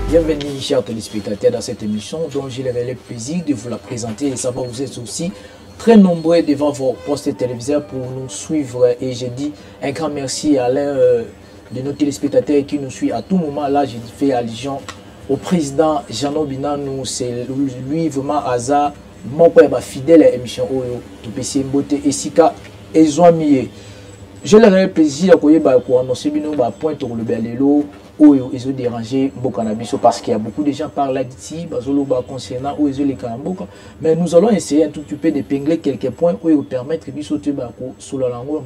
Bienvenue, chers téléspectateurs, dans cette émission dont j'ai le plaisir de vous la présenter et savoir que vous êtes aussi très nombreux devant vos postes téléviseurs pour nous suivre. Et j'ai dit un grand merci à l'un de nos téléspectateurs qui nous suit à tout moment. Là, j'ai fait allusion au président Jeannot Binanou. C'est lui vraiment hasard. Mon père fidèle à l'émission Oyo, tout PC Mbote et Sika et Zouamiye. Je le plaisir de annoncer un point sur le Belelo. Oyo, ils ont dérangé Mbokanabiso parce qu'il y a beaucoup de gens par là d'ici, concernant Oyo les Kanamboka. Mais nous allons essayer un tout petit peu d'épingler quelques points où permettre de sauter sur la langue.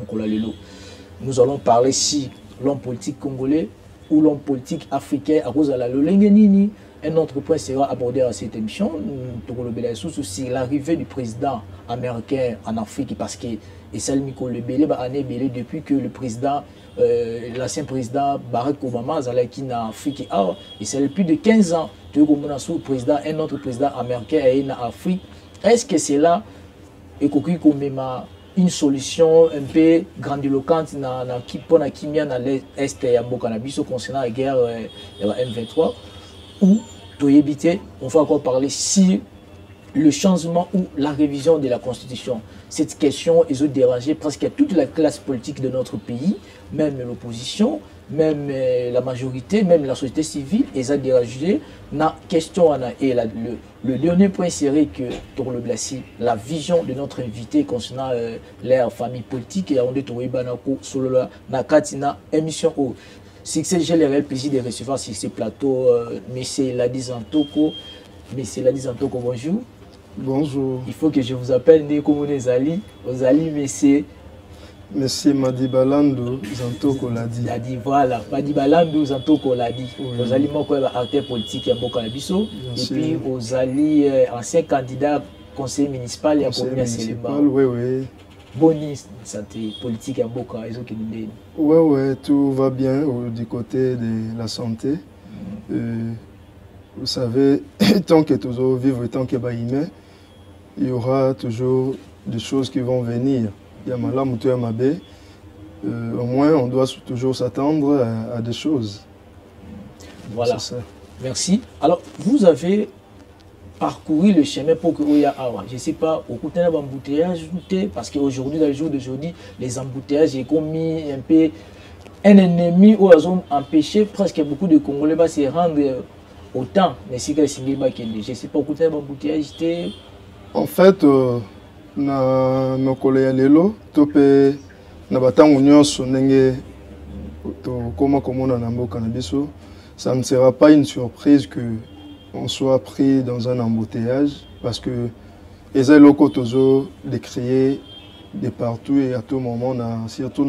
Nous allons parler si l'homme politique congolais ou l'homme politique africain à cause de la Lolengenini. Un autre point sera abordé à cette émission. C'est l'arrivée du président américain en Afrique parce que Salmi Kolebele a année depuis que le président l'ancien président Barack Obama qui en Afrique et c'est plus de 15 ans que président un autre président américain est en Afrique. Est-ce que c'est là et une solution un peu grandiloquente pour l'Est et concernant la guerre M23 ou on va encore parler si le changement ou la révision de la Constitution. Cette question est dérangée presque toute la classe politique de notre pays, même l'opposition, même la majorité, même la société civile, et ça dérangé. La question et le dernier point serait que pour le Blassi, la vision de notre invité concernant leur famille politique et on est au Ibanako sur la Katina émission. J'ai le plaisir de recevoir sur ce plateau M. Ladi Zantoko. M. Ladi Zantoko, bonjour. Bonjour. Il faut que je vous appelle Nekomoune Zali. Ozali, monsieur. Monsieur Madibalando Zantoko Ladi. Ladi, voilà. Madibalando Zantoko Ladi. Ozali, moi, acteur politique à Bokanabiso. Et puis, Ozali, ancien candidat conseiller municipal et à Commune Séléma. Oui, oui. Bonne santé politique à Boka. Oui, oui, tout va bien du côté de la santé. Vous savez, tant que toujours vivre, tant que humain, il y aura toujours des choses qui vont venir. Il y a Mala Moutou Mabé. Au moins, on doit toujours s'attendre à des choses. Voilà. Merci. Alors, vous avez parcouru le chemin pour que Oya Awa. Je ne sais pas, au côté d'un embouteillage, parce qu'aujourd'hui, dans le jour d'aujourd'hui, les embouteillages ont commis un peu un ennemi où ils ont empêché presque beaucoup de Congolais de se rendre autant. Mais si je ne sais pas, au côté d'un embouteillage, en fait, na nokoleya lelo tope na batango nyonso ndenge koma komona na mboka na biso, ça ne sera pas une surprise que on soit pris dans un embouteillage parce que eza eloko tozo décrier de partout et à tout moment surtout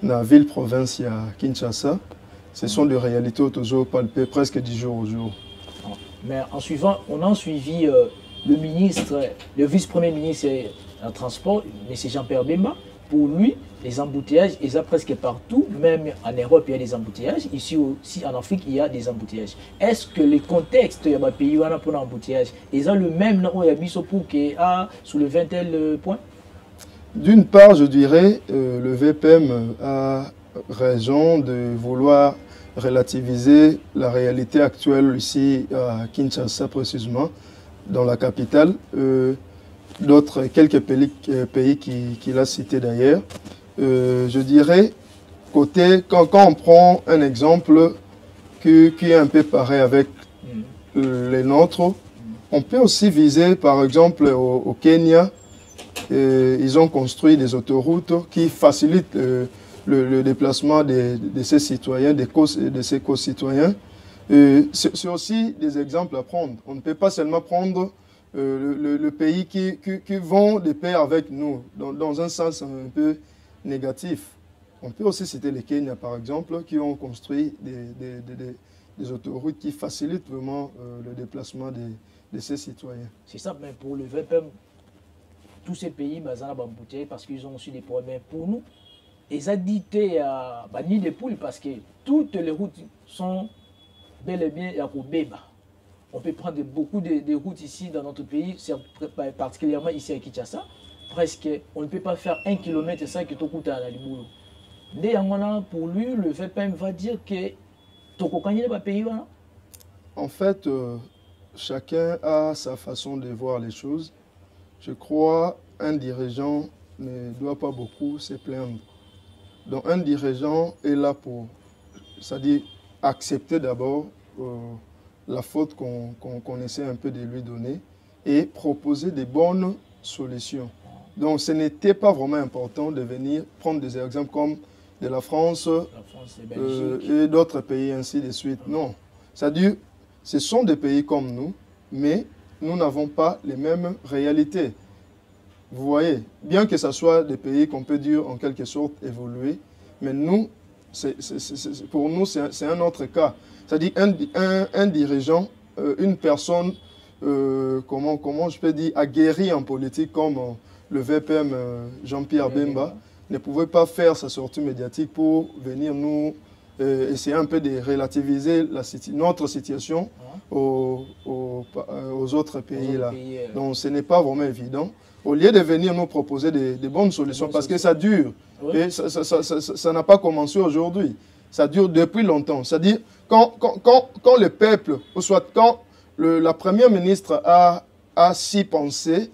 na ville province ya Kinshasa. Ce sont des réalités tozo palpées presque du jour au jour. Mais en suivant, on a suivi le ministre, le vice-premier ministre en transport, M. Jean-Pierre Bemba. Pour lui, les embouteillages, ils ont presque partout, même en Europe, il y a des embouteillages. Ici aussi, en Afrique, il y a des embouteillages. Est-ce que le contexte de pays pour l'embouteillage, ils ont le même pour soulever un tel point? D'une part, je dirais, le VPM a raison de vouloir relativiser la réalité actuelle ici à Kinshasa précisément, dans la capitale, quelques pays qu'il a cités d'ailleurs. Je dirais, quand on prend un exemple qui est un peu pareil avec les nôtres, on peut aussi viser par exemple au Kenya, ils ont construit des autoroutes qui facilitent le déplacement de ses citoyens, de ses co-citoyens. C'est aussi des exemples à prendre. On ne peut pas seulement prendre le pays qui vont de pair avec nous, dans un sens un peu négatif. On peut aussi citer les Kenya, par exemple, qui ont construit des autoroutes qui facilitent vraiment le déplacement de ces citoyens. C'est ça, mais pour le VPM, tous ces pays, parce qu'ils ont aussi des problèmes pour nous. Ils ont dit à Nid de Poule parce que toutes les routes sont bel et bien à Kobeba. On peut prendre beaucoup de routes ici dans notre pays, particulièrement ici à Kinshasa. Presque, on ne peut pas faire 1 km sans que tu coûtes à la Liboulou. Pour lui, le VPM va dire que tu as pays. En fait, chacun a sa façon de voir les choses. Je crois qu'un dirigeant ne doit pas beaucoup se plaindre. Donc un dirigeant est là pour, c'est-à-dire accepter d'abord la faute qu'on essaie un peu de lui donner et proposer des bonnes solutions. Donc ce n'était pas vraiment important de venir prendre des exemples comme de la France et d'autres pays, ainsi de suite. Non. C'est-à-dire, ce sont des pays comme nous, mais nous n'avons pas les mêmes réalités. Vous voyez, bien que ce soit des pays qu'on peut dire en quelque sorte évoluer, mais nous, pour nous, c'est un autre cas. C'est-à-dire un dirigeant, une personne, comment je peux dire, aguerrie en politique comme le VPM Jean-Pierre Bemba, ne pouvait pas faire sa sortie médiatique pour venir nous essayer un peu de relativiser notre situation aux autres pays là. Donc ce n'est pas vraiment évident. Au lieu de venir nous proposer des bonnes solutions, parce que ça dure, et ça n'a pas commencé aujourd'hui, ça dure depuis longtemps. C'est-à-dire, quand le peuple, ou soit quand la première ministre a si pensé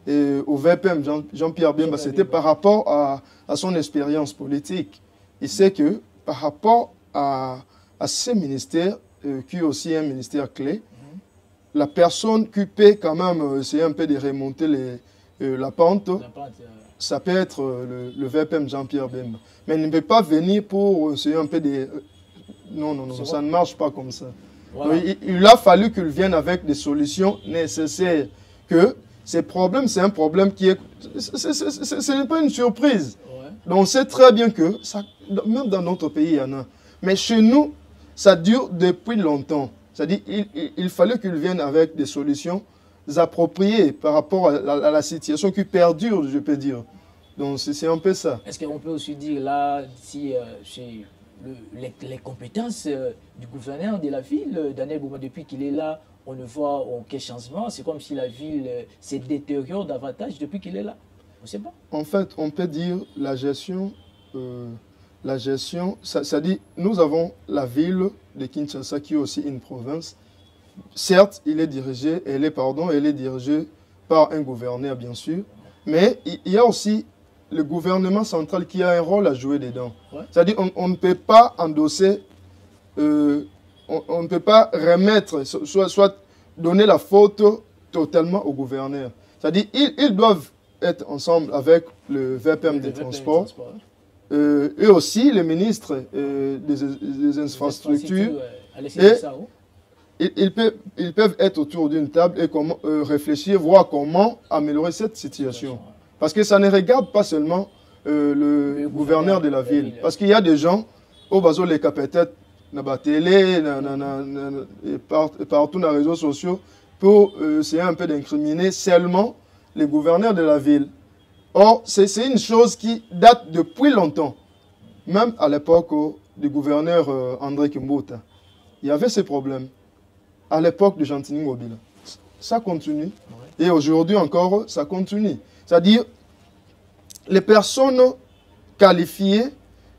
au VPM Jean-Pierre Bemba, c'était par rapport à son expérience politique. Il sait que par rapport à ces ministères, qui est aussi un ministère clé, la personne qui peut quand même essayer un peu de remonter la pente, ça peut être le VPM Jean-Pierre Bemba. Mais il ne peut pas venir pour essayer un peu de... Non, ça ne marche pas comme ça. Voilà. Il a fallu qu'il vienne avec des solutions nécessaires. Que ces problèmes, c'est un problème qui est... Ce n'est pas une surprise. Donc on sait très bien que, même dans notre pays, il y en a. Mais chez nous, ça dure depuis longtemps. C'est-à-dire il fallait qu'il vienne avec des solutions appropriées par rapport à la situation qui perdure, je peux dire. Donc c'est un peu ça. Est-ce qu'on peut aussi dire là, si les compétences du gouverneur de la ville, Daniel Bouma, depuis qu'il est là, on ne voit aucun changement. C'est comme si la ville se détériore davantage depuis qu'il est là. On ne sait pas. En fait, on peut dire la gestion, ça dit, nous avons la ville de Kinshasa qui est aussi une province. Certes, elle est dirigée par un gouverneur, bien sûr, mais il y a aussi le gouvernement central qui a un rôle à jouer dedans. C'est-à-dire on ne peut pas endosser, on ne peut pas remettre, soit donner la faute totalement au gouverneur. C'est-à-dire ils doivent être ensemble avec le VPM des transports et aussi les ministres des infrastructures. Ils peuvent être autour d'une table et réfléchir, voir comment améliorer cette situation. Parce que ça ne regarde pas seulement le gouverneur de la ville. Parce qu'il y a des gens, au bateau les peut-être dans la télé, partout dans les réseaux sociaux, pour essayer un peu d'incriminer seulement les gouverneurs de la ville. Or, c'est une chose qui date depuis longtemps. Même à l'époque du gouverneur André Kimbuta, il y avait ces problèmes. À l'époque de Gentini Mobile. Ça continue. Et aujourd'hui encore, ça continue. C'est-à-dire, les personnes qualifiées,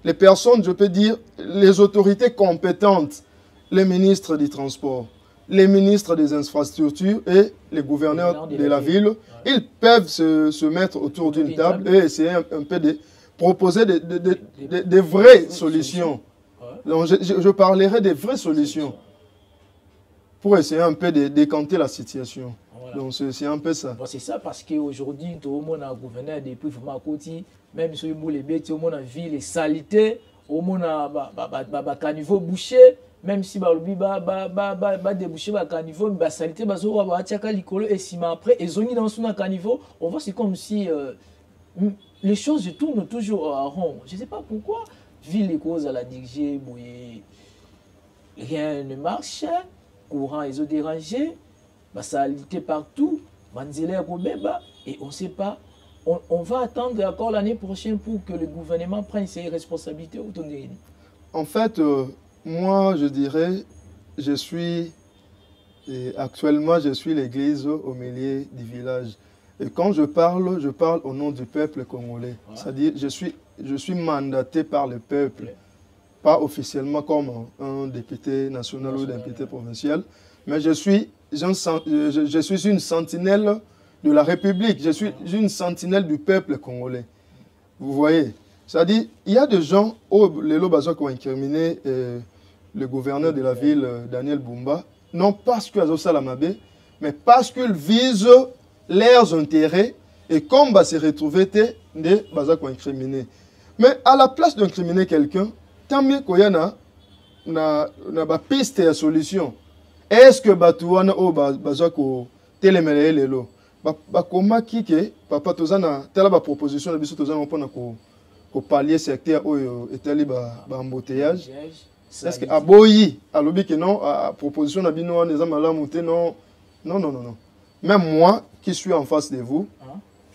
les personnes, je peux dire, les autorités compétentes, les ministres du transport, les ministres des infrastructures et les gouverneurs de la ville, ils peuvent se mettre autour d'une table et essayer un peu de proposer des vraies solutions. Donc, je parlerai des vraies solutions pour essayer un peu de décanter la situation. Voilà. Donc c'est un peu ça. Bon, c'est ça parce qu'aujourd'hui, tout le monde a gouverneur depuis vraiment à côté, même si les bêtes, tout le monde a vu les saletés, tout le monde a caniveau bouché, même si débouché le caniveau, la saleté, et si après, ils ont mis dans son caniveau, on voit c'est comme si les choses tournent toujours à rond. Je ne sais pas pourquoi, vu les causes à la diriger, rien ne marche. Courant, ils ont dérangé, ça a lutté partout, et on ne sait pas. On va attendre encore l'année prochaine pour que le gouvernement prenne ses responsabilités. En fait, moi, je dirais, actuellement, je suis l'église au milieu du village. Et quand je parle au nom du peuple congolais. Voilà. C'est-à-dire, je suis mandaté par le peuple. pas officiellement comme un député national ou député provincial, mais je suis une sentinelle de la République, je suis une sentinelle du peuple congolais. Vous voyez? C'est-à-dire, il y a des gens, les Lobazos qui ont incriminé le gouverneur de la ville, Daniel Bumba, non parce qu'ils ont Salamabé, mais parce qu'ils visent leurs intérêts et comme se retrouver des Bazos qui ont incriminé. Mais à la place d'incriminer quelqu'un, tant mieux qu'il y a une piste de solution. Est-ce que Batouana ou Bazos qui ont télémélé les lots? Comment qui que papa tozana telle ba proposition de biso tozana pona ko pallier secteur oyo etali ba embouteillage. Est-ce que aboyi alobi que non à proposition na bino on ezama la monter non. Même moi qui suis en face de vous,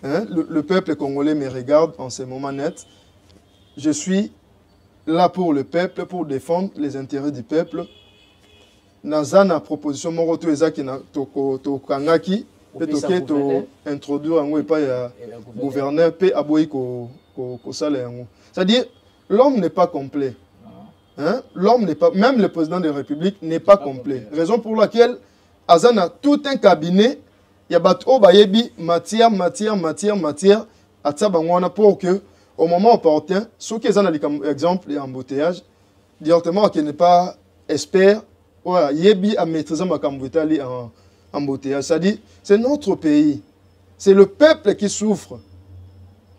hein, le peuple congolais me regarde en ce moment net. Je suis là pour le peuple, pour défendre les intérêts du peuple. Nazana proposition moroto ezaki na to kangaki peut-être introduire un gouverneur peut aboyer c'est-à-dire l'homme n'est pas complet, hein? L'homme n'est pas, même le président de la République n'est pas complet, raison pour laquelle Azana tout un cabinet il y a bateau bayebi matière à tabangwana pour que au moment opportun ceux qui ont exemple et embouteillage directement qui n'est pas expert yebi à maîtriser ma cambouitali en embouteillage. C'est-à-dire, c'est notre pays. C'est le peuple qui souffre.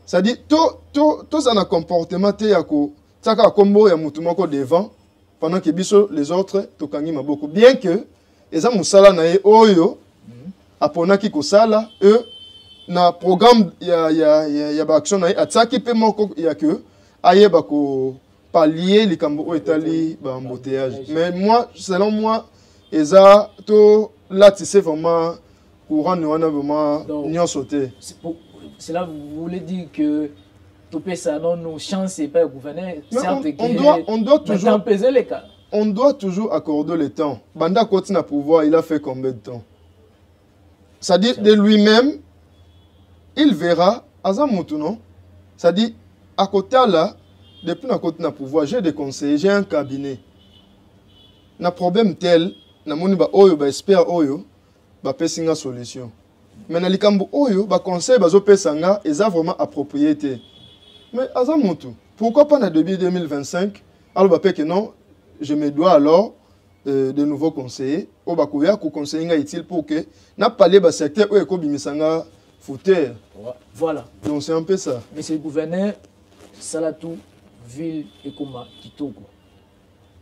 C'est-à-dire, tout un comportement devant, pendant que les autres, beaucoup. Bien que, les gens nae oyo, aponaki kosala, eux, na programme, il y a action nae, atsaki pe moko, il y a que, aye bako pallier les cambo etali embouteillage. Mais moi, selon moi, eza to là, tu sais vraiment, courant nous on a vraiment n'y sauté. Cela vous voulez dire que topé ça non nos chances et pas gouverner. On doit toujours accorder le temps. Banda continue à pouvoir, il a fait combien de temps? C'est-à-dire de lui-même, il verra Azamutu non. C'est-à-dire à côté là, depuis à côté na pouvoir, j'ai des conseillers, j'ai un cabinet. Na problème tel na moni ba oyo ba expert oyo ba pesinga solution mais na likambo oyo ba conseil bazo pesanga eza vraiment approprié te mais azamutu pourquoi pas na début 2025 alors ba que non je me dois alors de nouveaux conseillers o ba koya ko conseiller nga utile pour que na parler ba secteur oyo ko bimisanga fouteur voilà donc c'est un peu ça monsieur le gouverneur Salatou ville Ekoma Kitoko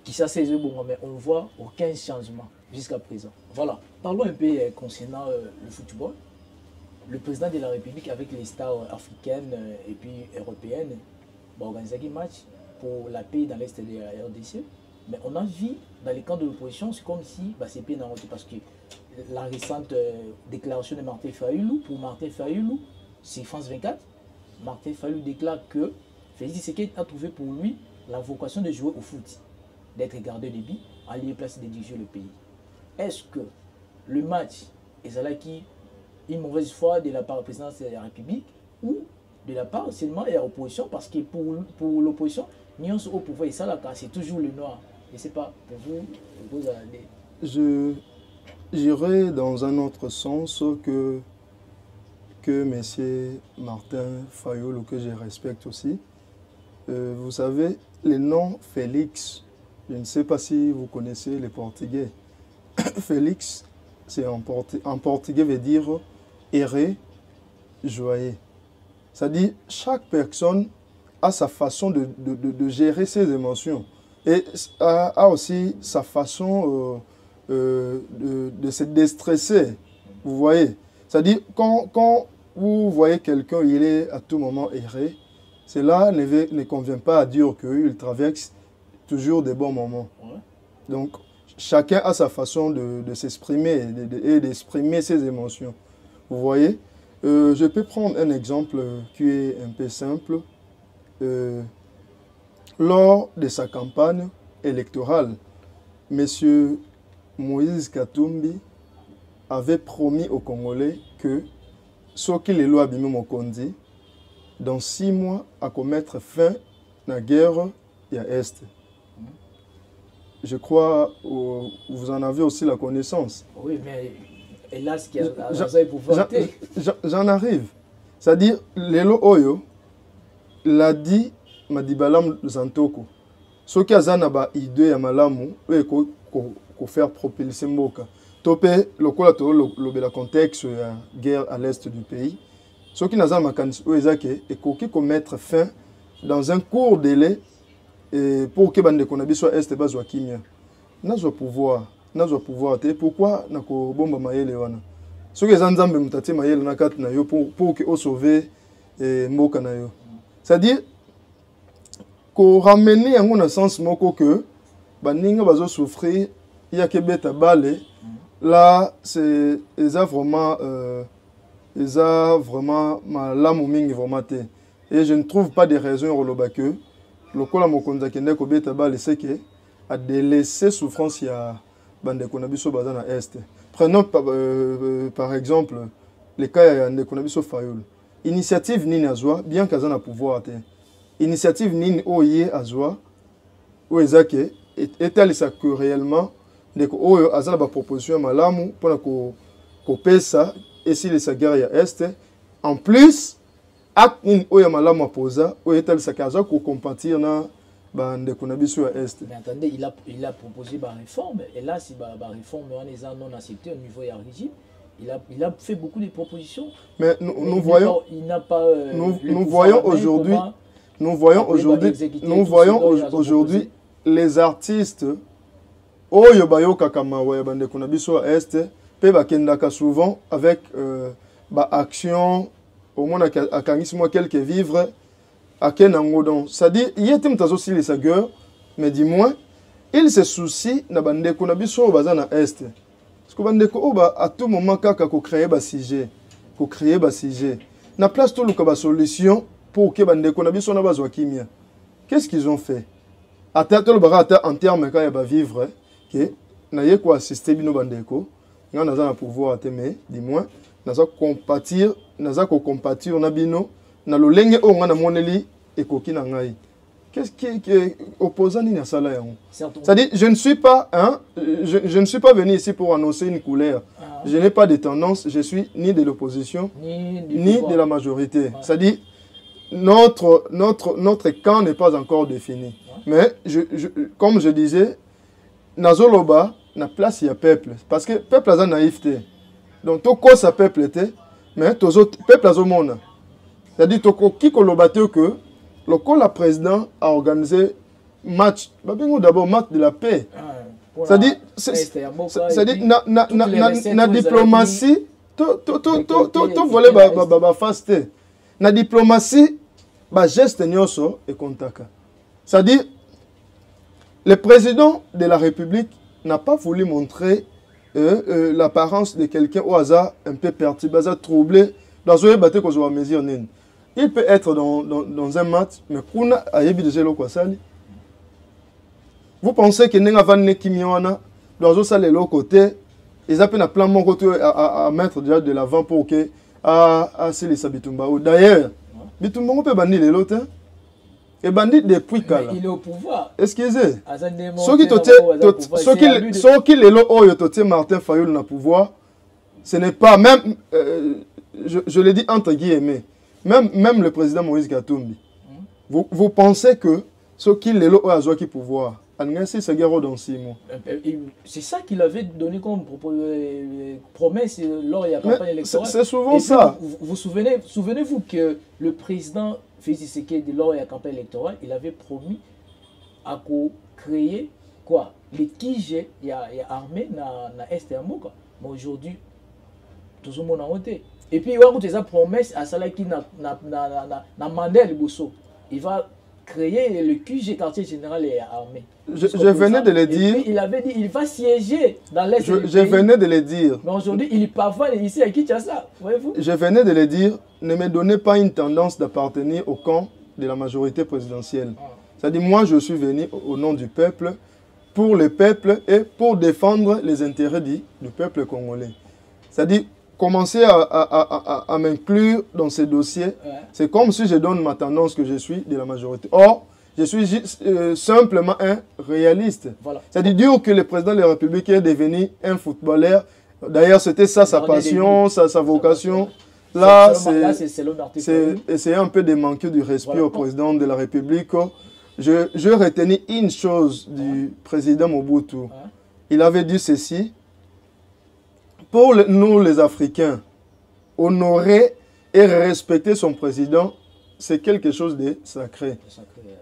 qui ça c'est bon mais on voit aucun changement jusqu'à présent. Voilà. Parlons un peu concernant le football. Le président de la République avec les stars africaines et puis européennes va organiser un match pour la paix dans l'est de la RDC. Mais on a vu dans les camps de l'opposition, c'est comme si c'est paix dans l'autre parce que la récente déclaration de Martin Fayoulou, pour Martin Fayoulou, c'est France 24. Martin Fayoulou déclare que Félix Tshisekedi a trouvé pour lui la vocation de jouer au foot, d'être gardé de but, en lieu place de diriger le pays. Est-ce que le match est là qui une mauvaise foi de la part de la présidence de la République ou de la part seulement de l'opposition parce que pour l'opposition, nous au pouvoir et ça là c'est toujours le noir. Je ne sais pas, pour vous allez. J'irai dans un autre sens que M. Martin Fayoulou, que je respecte aussi. Vous savez, le nom Félix, je ne sais pas si vous connaissez les Portugais. Félix, c'est en portugais veut dire errer, joyeux. C'est-à-dire chaque personne a sa façon de gérer ses émotions et a aussi sa façon de se déstresser. Vous voyez, c'est-à-dire quand vous voyez quelqu'un, il est à tout moment erré, cela ne convient pas à dire qu'il traverse toujours des bons moments. Donc, chacun a sa façon de s'exprimer et d'exprimer ses émotions. Vous voyez, je peux prendre un exemple qui est un peu simple. Lors de sa campagne électorale, M. Moïse Katumbi avait promis aux Congolais que ce qui les lois Bimé Mokondi, dans 6 mois, à commettre fin à la guerre à Est. je crois, vous en avez aussi la connaissance. Oui, mais hélas, qu'il y a pouvoir. J'en arrive. C'est-à-dire, Lelo Oyo l'a dit Madibalam Zantoko. Ce qui a zanaba idée à malamu, ko faire propulser mboka. Topé le contexte guerre à l'est du pays. Ce qui n'a pas makanisi oezake et ko mettre fin dans un court délai pour que bande konabi soit est bazwa kimia. Nazo pouvoir te pourquoi nako bomba mayele wana. Ce que zanzambe mutati mayele na kat na yo pour que o sauver mboka na yo. C'est-à-dire qu'on ramène yango na sens moko que baninga bazo souffrir il y a que beta balé là c'est vraiment malamu mingi vraiment te et je ne trouve pas de raison roloba que le kola mokonza kende ko beta balé c'est que a délaissé souffrance ya bande konabiso bazana est. Prenons par exemple les cas ya ndeko nabiso Fayulu. Initiative nini azwa bien kazana pouvoir te. Initiative nini oye azwa ou ezake etalisa que réellement ndeko oyo azana ba proposition malamu pona ko pesa et si les sagara ya est en plus acte nini oyo malamu aposa oyo etalisa que azwa ko compatir na ba ndeko na biso ya est. Mais attendez, il a proposé ba réforme et là si ba réforme on les a non accepté au niveau ya régime. Il a fait beaucoup de propositions. Mais nous voyons aujourd'hui les artistes oyo bayoka kama wa bande kuna biso est pe bakendaka souvent avec ba action au moins akangisi moi quelques vivres à kenango donc ça dit il était mtazo si les sagueurs mais dis-moi il se soucie na bande kuna biso bazana est. Parce que bandeko oba à tout moment kaka ko créer ba sujet na place tout le ba solution pour que bandeko na biso na bazwa kimia. Qu'est-ce qu'ils ont fait? Atteindre le barata en termes quand il va vivre que na ye ko assister bino bandeko nga naza na pouvoir mais dis-moi naza compatir na bino na lolenge o nga na moneli ekoki na ngai. Qu'est-ce qui est opposant à ça là? C'est-à-dire, je ne suis pas venu ici pour annoncer une couleur. Je n'ai pas de tendance, je suis ni de l'opposition, ni de la majorité. C'est-à-dire, notre camp n'est pas encore défini. Mais, comme je disais, Nazoloba, na place il y a peuple. Parce que peuple a naïveté. Donc, tout quoi ça peuple était, mais tous autres peuple a monde. C'est-à-dire, qui kolobate que le président a organisé match, d'abord match de la paix. C'est-à-dire, na diplomatie, tout volet faste. Na diplomatie, geste nyoso et contaka. C'est-à-dire, le président de la République n'a pas voulu montrer l'apparence de quelqu'un au hasard un peu perturbé, troublé, dans une bataille qu'on soit mesure. Il peut être dans un match, mais kuna ayebi déjà le kwasali. Vous pensez que n'enga van nekimiona dans un salle l'autre côté, ils appellent un plan mon côté à mettre déjà de l'avant pour que à c'est les Bitumba. D'ailleurs, Bitumba on peut bannir l'autre. Et bandit depuis quand il est au pouvoir. Excusez. Ceux qui les lo oyo toté Martin Fayulu na pouvoir, ce n'est pas même je le dis entre guillemets. Même le président Moïse Katumbi, vous pensez que ce qu'il est là à qui pouvoir, c'est ça qu'il avait donné comme promesse lors de la campagne électorale. C'est souvent ça. Vous souvenez-vous que le président Félix Tshisekedi lors de la campagne électorale, il avait promis à créer quoi? Les Kige, il y a armée na Est et Amoka. Mais aujourd'hui, tout le monde a voté. Et puis, il y a une promesse à cela qui n'a mandé le Bosso. Il va créer le QG, quartier général et armée. Je venais de le dire. Il avait dit il va siéger dans l'Est. Je venais de le dire. Mais aujourd'hui, il pavane ici à Kinshasa. Voyez-vous? Je venais de le dire. Ne me donnez pas une tendance d'appartenir au camp de la majorité présidentielle. C'est-à-dire, moi, je suis venu au nom du peuple, pour le peuple et pour défendre les intérêts du peuple congolais. C'est-à-dire, commencer à m'inclure dans ces dossiers, c'est comme si je donne ma tendance que je suis de la majorité. Or, Je suis simplement un réaliste. Voilà. C'est-à-dire que le président de la République est devenu un footballeur. D'ailleurs, c'était ça sa passion, sa vocation. Là, c'est un peu de manquer du respect au président de la République. Je retenais une chose du président Mobutu. Il avait dit ceci. Pour nous, les Africains, honorer et respecter son président, c'est quelque chose de sacré.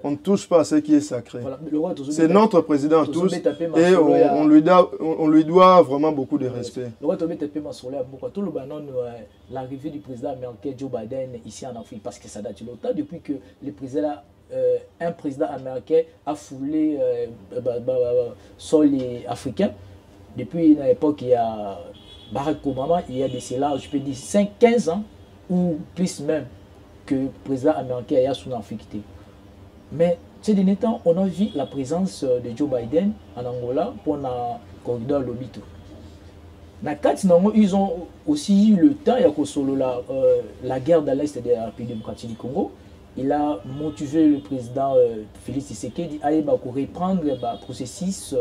On ne touche pas à ce qui est sacré. Voilà. C'est notre président tous et on lui doit vraiment beaucoup de respect. L'arrivée du président américain Joe Biden ici en Afrique, parce que ça date longtemps depuis que un président américain a foulé sur les Africains. Depuis l'époque, il y a Barack Obama, il y a de cela, je peux dire 15 ans ou plus même que le président américain est sous l'Afrique. Mais ces derniers temps, on a vu la présence de Joe Biden en Angola pour le corridor Lobito. Ils ont aussi eu le temps, il y a la guerre de l'Est de la République démocratique du Congo. Il a motivé le président Félix Tshisekedi à reprendre le processus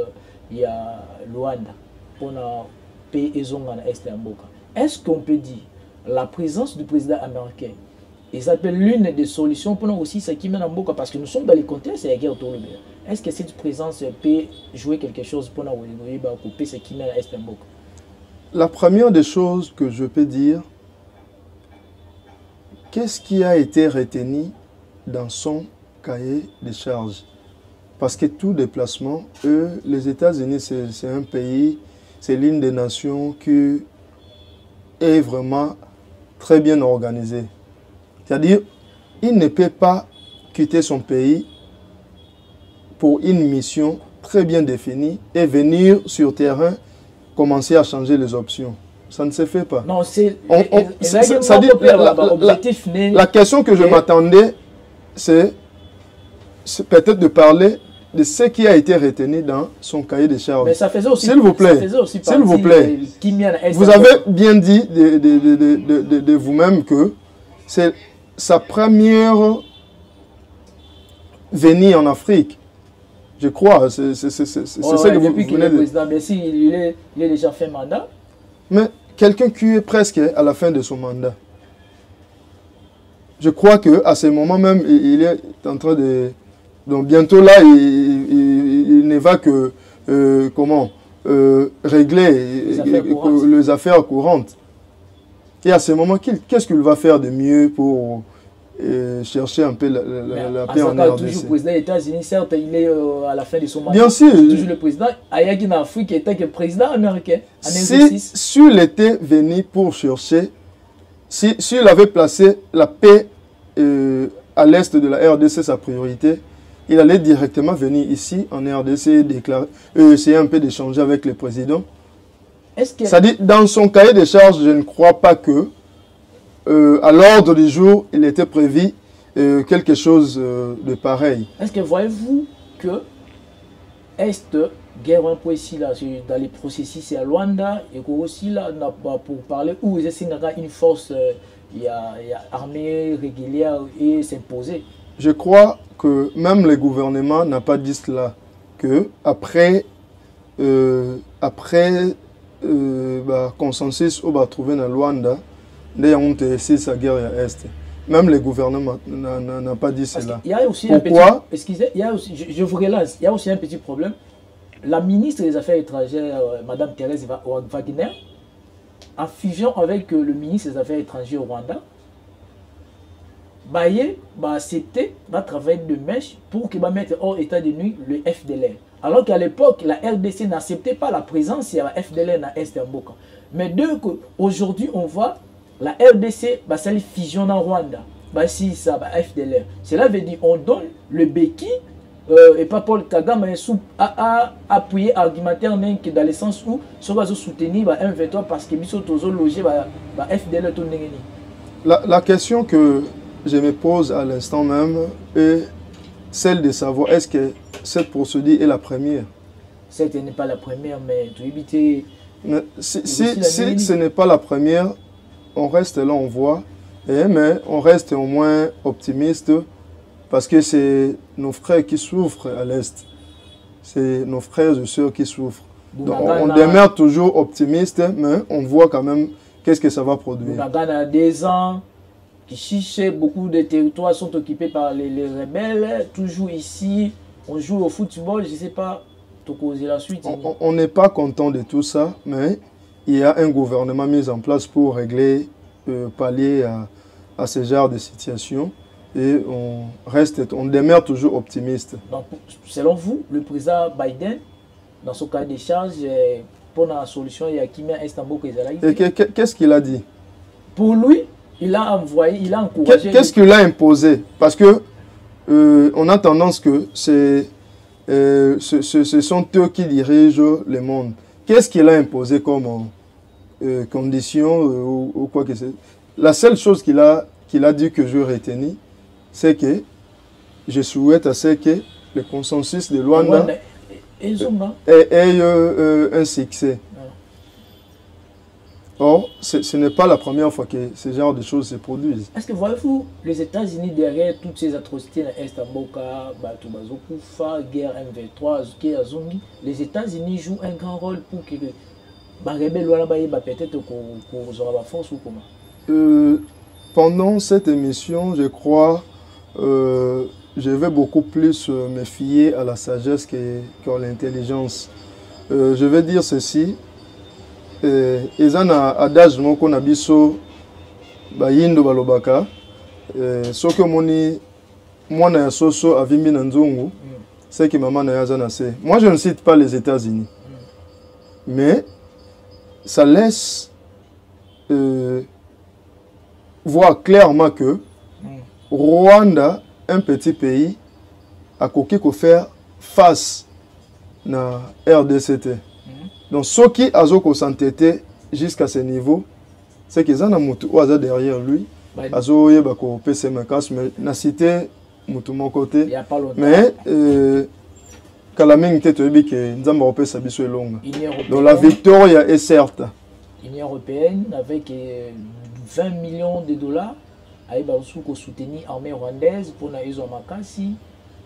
il y a Luanda pour la paix et zone à l'Est de Mboka. Est-ce qu'on peut dire la présence du président américain, et ça s'appelle l'une des solutions pour nous aussi, ce qui mène à Mboka, parce que nous sommes dans les contextes, c'est la guerre autour de l'Est. Est-ce que cette présence peut jouer quelque chose pour nous couper ce qui mène à l'Est de Mboka? La première des choses que je peux dire, qu'est-ce qui a été retenu dans son cahier de charges? Parce que tout déplacement, les États-Unis, c'est un pays, c'est l'une des nations qui est vraiment très bien organisée. C'est-à-dire, il ne peut pas quitter son pays pour une mission très bien définie et venir sur terrain commencer à changer les options. Ça ne se fait pas. Non, c'est... La question que je m'attendais, c'est peut-être de parler de ce qui a été retenu dans son cahier de charges. Mais ça faisait aussi... S'il vous plaît, vous avez bien dit de vous-même que c'est sa première venue en Afrique. Je crois, c'est ce que vous venez de dire. Il est déjà fait mandat. Mais quelqu'un qui est presque à la fin de son mandat. Je crois qu'à ce moment même, il est en train de... Donc bientôt là, il ne va que régler les affaires courantes. Et à ce moment, qu'est-ce qu'il va faire de mieux pour chercher un peu la paix en RDC? Toujours le président des États-Unis, certes, il est à la fin de son mandat. Bien sûr. Toujours le président. Ayagi en Afrique était que président américain. S'il était venu pour chercher, s'il avait placé la paix à l'est de la RDC, sa priorité, il allait directement venir ici en RDC déclarer, essayer un peu d'échanger avec le président. C'est-à-dire, dans son cahier de charges, je ne crois pas que à l'ordre du jour, il était prévu quelque chose de pareil. Est-ce que voyez-vous que Est, guerre un peu ici, là, dans les processus à Luanda, et aussi là, pour parler où il y a une force armée régulière et s'imposer? Je crois que même le gouvernement n'a pas dit cela, que après consensus on va trouver dans Luanda, sa guerre à Est. Même le gouvernement n'a pas dit cela. Il y a aussi pourquoi? Je vous relance, il y a aussi un petit problème. La ministre des Affaires étrangères, Mme Thérèse Wagner, en fusion avec le ministre des Affaires étrangères au Rwanda, accepté va travailler de mèche pour qu'il va mettre hors état de nuit le FDLR. Alors qu'à l'époque, la RDC n'acceptait pas la présence de la FDLR dans l'Est de Mboka. Mais aujourd'hui, on voit la RDC, ça fusionne en Rwanda. Si ça, FDLR. Cela veut dire qu'on donne le béquille et pas Paul Kagame a appuyé argumentaire dans le sens où on va soutenir M23 parce que nous sommes logés FDLR. La question que je me pose à l'instant même est celle de savoir est-ce que cette procédure est la première. Ce n'est pas la première, mais tu éviter. Si ce n'est pas la première, on reste là, on voit, mais on reste au moins optimiste parce que c'est nos frères qui souffrent à l'Est. C'est nos frères et sœurs qui souffrent. Donc, on demeure toujours optimiste, mais on voit quand même qu'est-ce que ça va produire. Bounagana a 2 ans, Kichiche, beaucoup de territoires sont occupés par les rebelles. Toujours ici, on joue au football, je ne sais pas, te causer la suite. On n'est pas content de tout ça, mais il y a un gouvernement mis en place pour régler, pallier à ce genre de situation. Et on demeure toujours optimiste. Donc, selon vous, le président Biden, dans son cas de charge, pour la solution, il y a qui met Istanbul. Qu'est-ce qu'il a dit? Pour lui, il a envoyé, il a encouragé. Qu'est-ce qu'il a imposé? Parce que on a tendance que ce sont eux qui dirigent le monde. Qu'est-ce qu'il a imposé comme condition ou quoi que c'est? La seule chose qu'il a dit que je retenir, c'est que je souhaite à ce que le consensus de Luanda ait un succès. Or, ce n'est pas la première fois que ce genre de choses se produisent. Est-ce que voyez-vous les États-Unis derrière toutes ces atrocités dans Istanbul, guerre M23, les États-Unis jouent un grand rôle pour que les rebelles peut-être qu'on aura la force ou comment? Pendant cette émission, je crois, je vais beaucoup plus me fier à la sagesse qu'à l'intelligence. Je vais dire ceci. Ils ont un adage qu'on a biso bayindo balobaka. Ce que moi na soso avimbi nanzungu, c'est que maman na yazana c'est. Moi je ne cite pas les États-Unis, mais ça laisse voir clairement que Rwanda, un petit pays, a coqué qu'on faire face à RDCT. Donc, ceux qui ont s'entêté jusqu'à ce niveau, c'est qu'ils ont un derrière lui. Ils ont un PC, mais na cité mon côté. Mais donc la victoire est certes. L'Union européenne avec 20 millions de dollars pour soutenir l'armée rwandaise pour Makasi.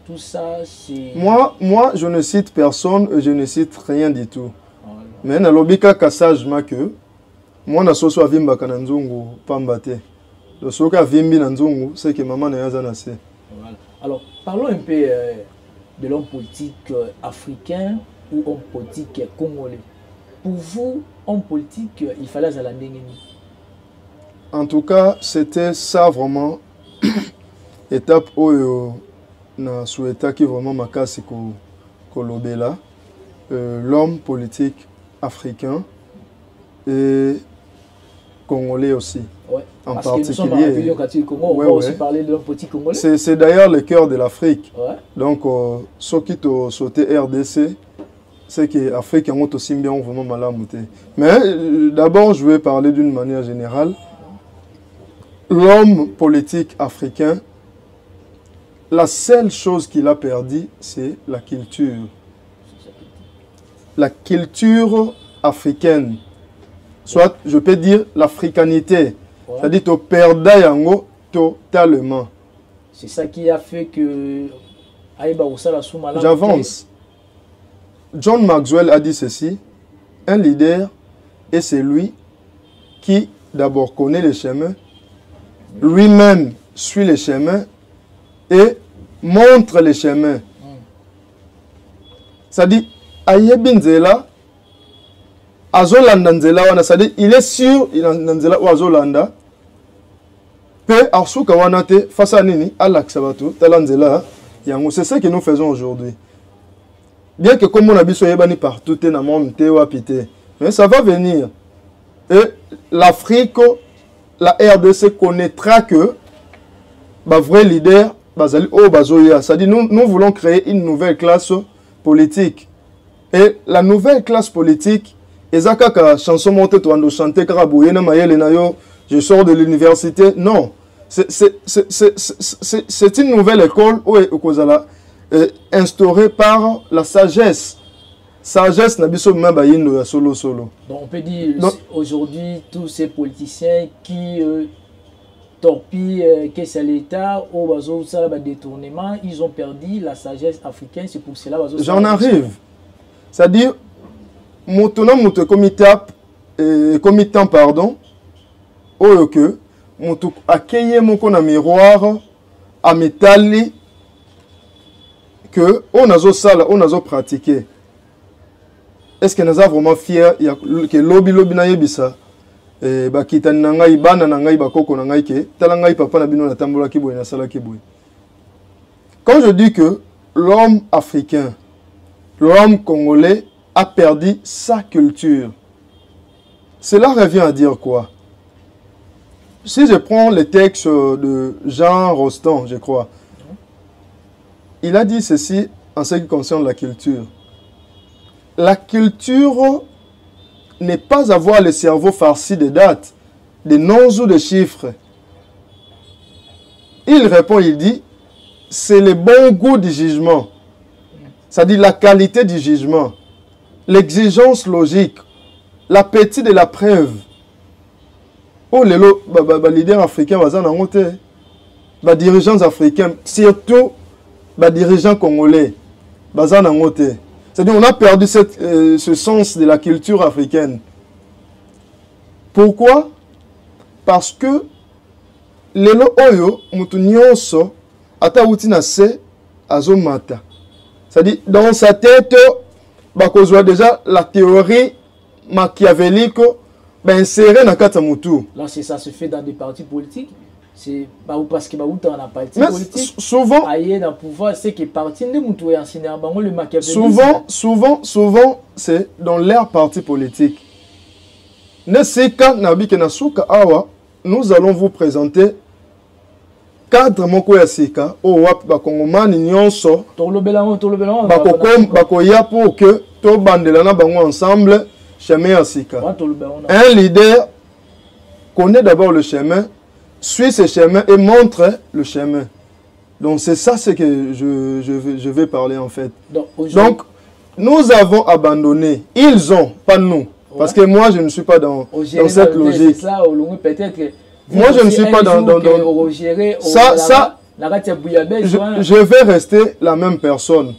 Tout ça, c'est... Moi, je ne cite personne, je ne cite rien du tout. Mais na lobika kasajma que moi na soso avimba kana nzungu pambate. Le soka vimbi na nzungu, c'est que maman na yaza na se. Alors, parlons un peu de l'homme politique africain ou homme politique congolais. Pour vous, homme politique, il fallait Zalandengeni. En tout cas, c'était ça vraiment étape où na souhaita qui vraiment makasi ko lobela l'homme politique africain et congolais aussi. Ouais, en parce particulier. On va aussi parler de l'homme politique congolais. C'est d'ailleurs le cœur de l'Afrique. Ouais. Donc, ceux qui ont sauté RDC, c'est que l'Afrique est aussi bien vraiment malamouté. Mais d'abord, je vais parler d'une manière générale. L'homme politique africain, la seule chose qu'il a perdue, c'est la culture. La culture africaine. Soit, je peux dire, l'africanité. Ouais. C'est-à-dire, tu perds totalement. C'est ça qui a fait que... J'avance. John Maxwell a dit ceci. Un leader est celui qui d'abord connaît les chemins, lui-même suit les chemins et montre les chemins. C'est-à-dire, Ayebinzela, Azolanda Nzela, c'est-à-dire, il est sûr, il est Nzela ou Azolanda, Pe Arsuka Wanate, face à Nini, Alaksabato, Talanzela, c'est ce que nous faisons aujourd'hui. Bien que comme on a vu sur Yébani partout, mais ça va venir. Et l'Afrique, la RDC connaîtra que le vrai leader, c'est-à-dire nous voulons créer une nouvelle classe politique. Et la nouvelle classe politique, Ezaka chanson montée to chanter Karabouye na mayele na yo, je sors de l'université. Non, c'est une nouvelle école où instaurée par la sagesse. Sagesse n'a biso même bayindo ya solo solo. Donc on peut dire aujourd'hui tous ces politiciens qui torpille, que c'est l'État, au bazo, ça va détournement, ils ont perdu la sagesse africaine, c'est pour cela. J'en arrive. C'est-à-dire, maintenant, mon comité, pardon, au que, mon accueillir mon miroir, à métal, que on a pratiqué. Est-ce que nous sommes vraiment fiers que lobby na yebisa ba kitani na ngai bana na ngai bakoko na ngai ke tala ngai papa na bino na tambola ki boy na sala ki boy. Quand je dis que l'homme africain, l'homme congolais a perdu sa culture, cela revient à dire quoi? Si je prends le texte de Jean Rostand, je crois, il a dit ceci en ce qui concerne la culture. La culture n'est pas avoir le cerveau farci de dates, de noms ou de chiffres. Il répond, il dit, c'est le bon goût du jugement. C'est-à-dire la qualité du jugement, l'exigence logique, l'appétit de la preuve. Oh, les leaders africains, les dirigeants africains, surtout les dirigeants congolais, c'est-à-dire on a perdu ce sens de la culture africaine. Pourquoi? Parce que lelo oyo mutu nyonso ata uti na se azomata. C'est-à-dire dans sa tête bakozwa déjà la théorie machiavélique insérée na kata mutu. Là ça se fait dans des partis politiques. C'est parce que dans la partie politique, souvent, dans pouvoir, c'est que parti ne moutou et enseigner le souvent, c'est dans leur parti politique. Nous allons vous présenter 4 moko ya sika o wap ba kongomani nyonso bakoya pour que to bandela na bango ensemble chemin ya sika. Un leader connaît d'abord le chemin, suit ce chemin et montre le chemin. Donc c'est ça ce que je vais parler en fait. Donc nous avons abandonné, ils ont, pas nous. Ouais. Parce que moi je ne suis pas dans cette logique. Ça, moi je ne suis pas dans ça, je vais rester la même personne.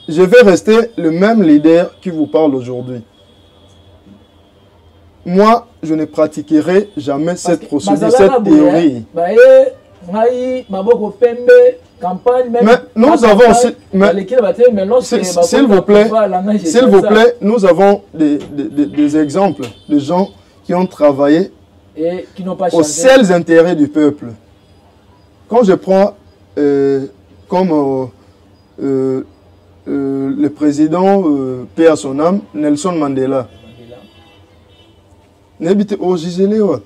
Je vais rester le même leader qui vous parle aujourd'hui. Moi, je ne pratiquerai jamais cette procédure, cette théorie. Mais nous avons aussi, s'il vous plaît, nous avons des exemples de gens qui ont travaillé et qui n'ont pas aux seuls intérêts du peuple. Quand je prends comme le président, paix à son âme, Nelson Mandela. N'habite au Giselewa.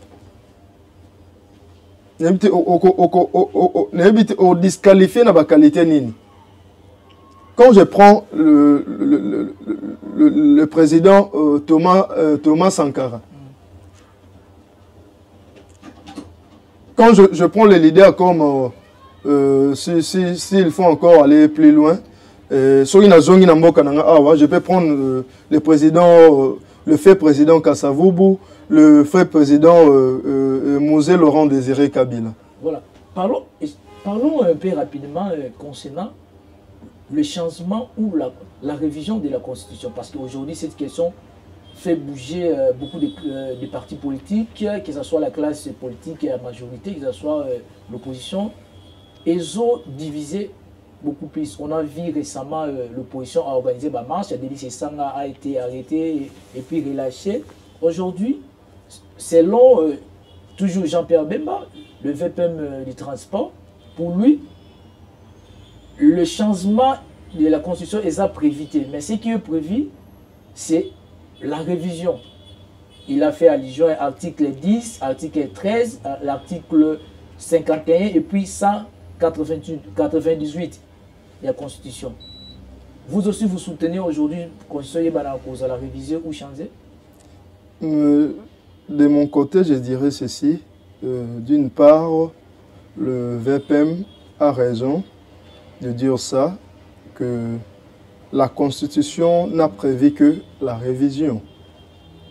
N'habite au disqualifié na ba qualité nini. Quand je prends le président Thomas Sankara. Quand je prends les leaders comme s'il faut encore aller plus loin, je peux prendre le président, le fait président Kasavubu, le fait président Mosé Laurent Désiré Kabila. Voilà. Parlons un peu rapidement concernant le changement ou la révision de la Constitution. Parce qu'aujourd'hui, cette question fait bouger beaucoup de partis politiques, que ce soit la classe politique et la majorité, que ce soit l'opposition. Ils ont divisé beaucoup plus. On a vu récemment l'opposition a organisé ma marche, Denis Sanga a été arrêté et puis relâché. Aujourd'hui, selon toujours Jean-Pierre Bemba, le VPM du transport, pour lui, le changement de la Constitution est prévu. Mais ce qui est prévu, c'est la révision. Il a fait allusion à l'article 10, article 13, l'article 51 et puis 198 de la Constitution. Vous aussi, vous soutenez aujourd'hui la Constitution à la réviser ou changer? De mon côté, je dirais ceci. D'une part, le VPM a raison de dire ça, que la Constitution n'a prévu que la révision.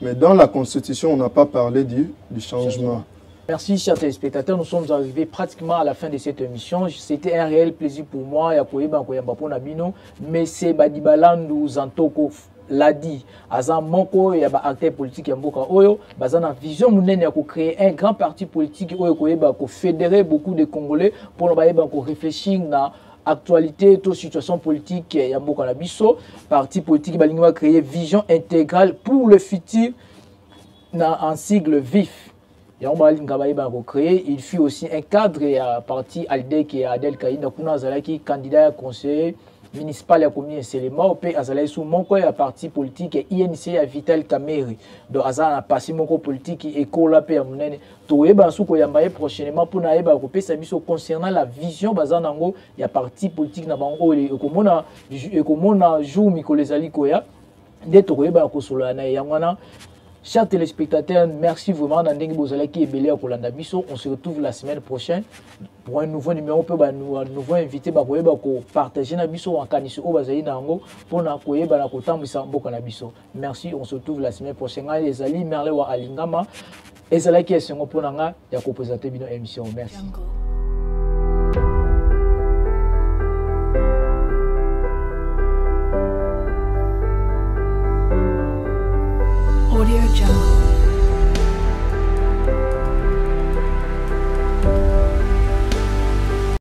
Mais dans la Constitution, on n'a pas parlé du changement. Merci chers téléspectateurs, nous sommes arrivés pratiquement à la fin de cette émission. C'était un réel plaisir pour moi, mais c'est Badibala Ndouzantoko l'a dit, Azan Moko et acteur politique et Mboka Oyo, Bazana vision mounene a créer un grand parti politique Oyo ko fédérer beaucoup de Congolais pour réfléchir na actualité, toute situation politique et Mboka na biso, parti politique va créer vision intégrale pour le futur en sigle vif. Il fut aussi un cadre et un parti Aldek et Adel Kaïna Kuna Zalaki, candidat à conseiller municipal à combien c'est les morts, puis Azalai sous mon coin à parti politique et INC à Vital Kameri. Donc Azal a passé mon politique et école à paix à mon aîné. Toueba sous Koyambaye prochainement pour naïba Europé Sabiso concernant la vision Bazanango, il y a parti politique Nabango et comme on a joué Mikolezali Koya, des Toueba Kosolana et Yamana. Chers téléspectateurs, merci vraiment d'Andeng Bozalaki et Belé à Kolanda Bisso. On se retrouve la semaine prochaine pour un nouveau numéro. Un nouveau invité pour partager na biso en Kaniso au Bazaï Nango pour na koye ba na kotam Sambo Kanabiso. Merci, on se retrouve la semaine prochaine. Les Ali Merle wa Alingama. Et c'est là qui est son pour nanga ya ko présenter bino émission. Merci.